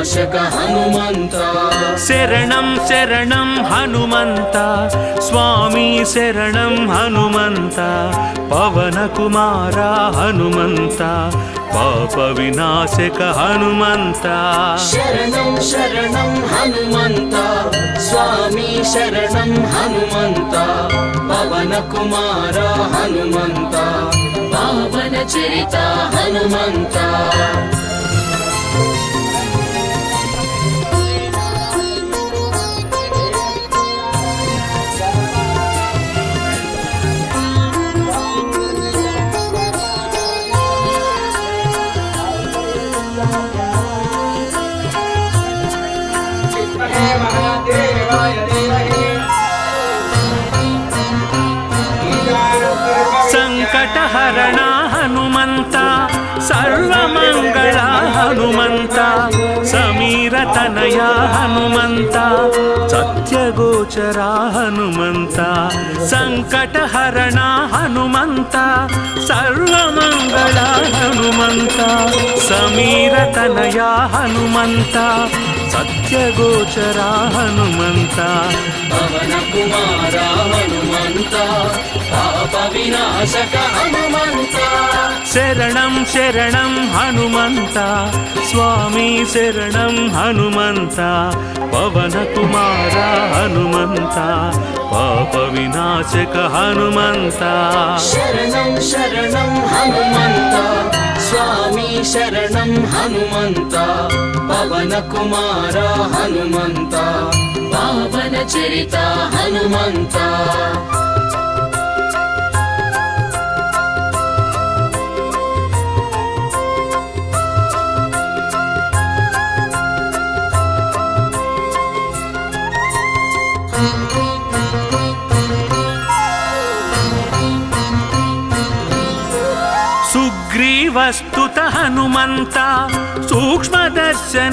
ವಿನಾಶಕ ಹನುಮಂತ ಶರಣಂ ಶರಣಂ ಹನುಮಂತ ಸ್ವಾಮಿ ಶರಣಂ ಹನುಮಂತ ಪವನ ಕುಮಾರ ಹನುಮಂತ ಪಾಪ ವಿನಾಶಕ ಹನುಮಂತ ಶರಣಂ ಶರಣಂ ಹನುಮಂತ ಸ್ವಾಮಿ ಶರಣಂ ಹನುಮಂತ ಪವನ ಕುಮಾರ ಹನುಮಂತ ಪಾವನ ಚರಿತ ಹನುಮಂತ ಸಂಕಟಹರಣ ಹನುಮಂತ ಸರ್ವಮಂಗಳ ಹನುಮಂತ ಸಮೀರತನಯ ಹನುಮಂತ ಸತ್ಯಗೋಚರ ಹನುಮಂತ ಸಂಕಟಹರಣ ಹನುಮಂತ ಸರ್ವಮಂಗಳ ಹನುಮಂತ ಸಮೀರತನಯ ಹನುಮಂತ ಸತ್ಯಗೋಚರ ಹನುಮಂತ ಪವನ ಕುಮಾರ ಹನುಮಂತ ಪಾಪ ವಿನಾಶಕ ಹನುಮಂತ ಶರಣಂ ಶರಣಂ ಹನುಮಂತ ಸ್ವಾಮಿ ಶರಣಂ ಹನುಮಂತ ಪವನ ಕುಮಾರ ಹನುಮಂತ ಪಾಪ ವಿನಾಶಕ ಹನುಮಂತ ಶರಣಂ ಶರಣಂ ಹನುಮಂತ ಸ್ವಾಮಿ ಶರಣಂ ಹನುಮಂತ ಪವನ ಕುಮಾರ ಹನುಮಂತ ಪಾವನ ಚರಿತ ಹನುಮಂತ ಸುಗ್ರೀವಸ್ತುತ ಹನುಮಂತ ಸೂಕ್ಷ್ಮದರ್ಶನ